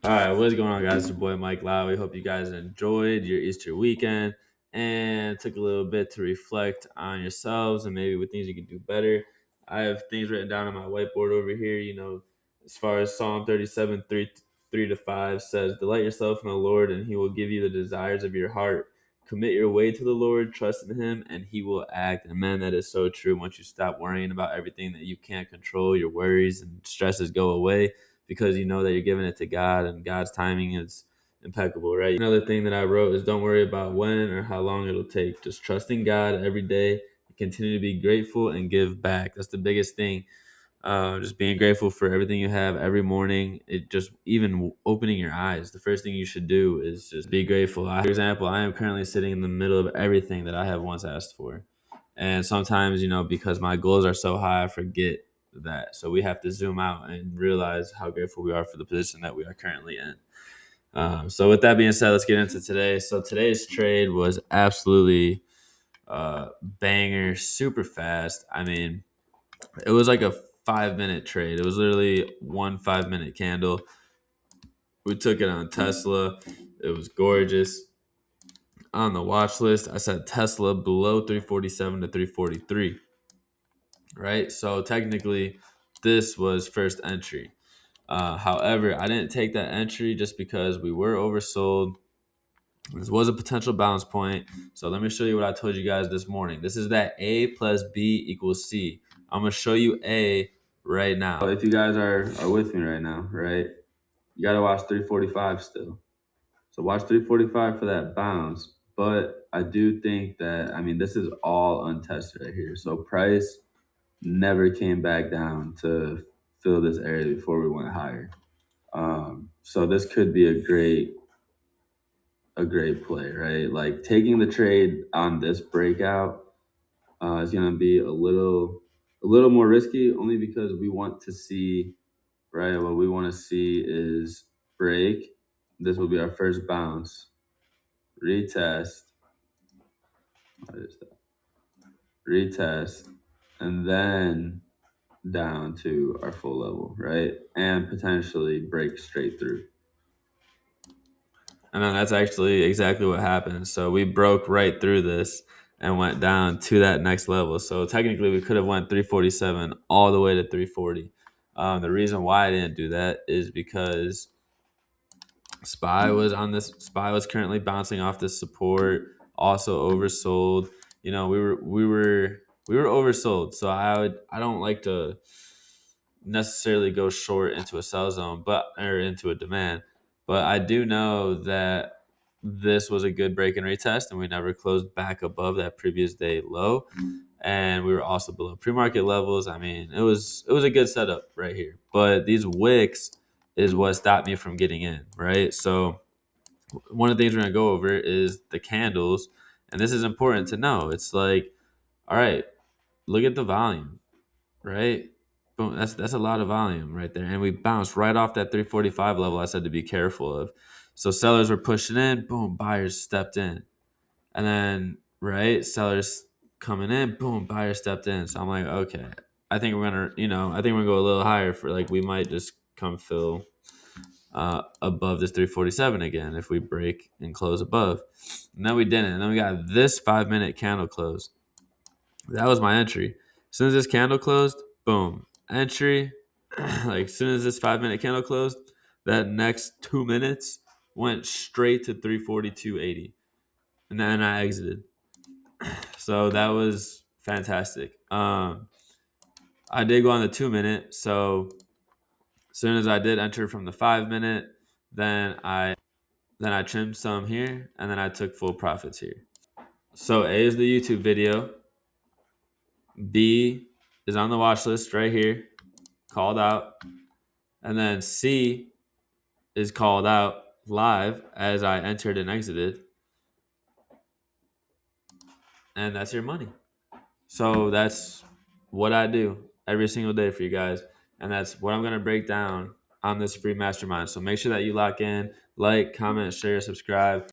All right, what's going on, guys? It's your boy Mike Lowry. Hope you guys enjoyed your Easter weekend and took a little bit to reflect on yourselves and maybe what things you can do better. I have things written down on my whiteboard over here. As far as Psalm 37, 3 to 5 says, "Delight yourself in the Lord, and he will give you the desires of your heart. Commit your way to the Lord, trust in him, and he will act." And man, that is so true. Once you stop worrying about everything that you can't control, your worries and stresses go away because you know that you're giving it to God and God's timing is impeccable, right? Another thing that I wrote is don't worry about when or how long it'll take. Just trusting God every day, continue to be grateful and give back. That's the biggest thing. Just being grateful for everything you have every morning. It just even opening your eyes. The first thing you should do is just be grateful. For example, I am currently sitting in the middle of everything that I have once asked for. And sometimes, because my goals are so high, I forget that. So we have to zoom out and realize how grateful we are for the position that we are currently in. So with that being said, let's get into today. So today's trade was absolutely banger, super fast. I mean, it was like a 5 minute trade. It was literally 1 5 minute candle. We took it on Tesla. It was gorgeous. On the watch list, I said Tesla below 347 to 343. Right? So technically, this was first entry. However, I didn't take that entry just because we were oversold. This was a potential balance point. So let me show you what I told you guys this morning. This is that A plus B equals C. I'm going to show you A right now. If you guys are with me right now, right, you got to watch 345 still. So watch 345 for that bounce. But I do think that, this is all untested right here. So price never came back down to fill this area before we went higher. So this could be a great play, right? Like taking the trade on this breakout is going to be a little more risky, only because we want to see, right? What we want to see is break. This will be our first bounce, retest. What is that? Retest, and then down to our full level, right? And potentially break straight through. And then that's actually exactly what happened. So we broke right through this and went down to that next level. So technically we could have went 347 all the way to 340. The reason why I didn't do that is because SPY was currently bouncing off this support, also oversold. We were oversold. So I don't like to necessarily go short into a sell zone, or into a demand. But I do know that this was a good break and retest, and we never closed back above that previous day low. And we were also below pre-market levels. It was a good setup right here. But these wicks is what stopped me from getting in, right? So one of the things we're gonna go over is the candles, and this is important to know. It's like, all right, look at the volume, right? Boom, that's a lot of volume right there. And we bounced right off that 345 level I said to be careful of. So sellers were pushing in, boom, buyers stepped in. And then, right, sellers coming in, boom, buyers stepped in. So I'm like, okay, I think we're gonna go a little higher for like we might just come fill above this 347 again if we break and close above. And then we didn't. And then we got this 5 minute candle close. That was my entry. As soon as this candle closed, boom, entry. Like as soon as this 5 minute candle closed, that next 2 minutes went straight to 342.80, and then I exited. So that was fantastic. I did go on the 2 minute. So as soon as I did enter from the 5 minute, then I trimmed some here, and then I took full profits here. So A is the YouTube video. B is on the watch list right here, called out. And then C is called out live as I entered and exited. And that's your money. So that's what I do every single day for you guys. And that's what I'm going to break down on this free mastermind. So make sure that you lock in, like, comment, share, subscribe.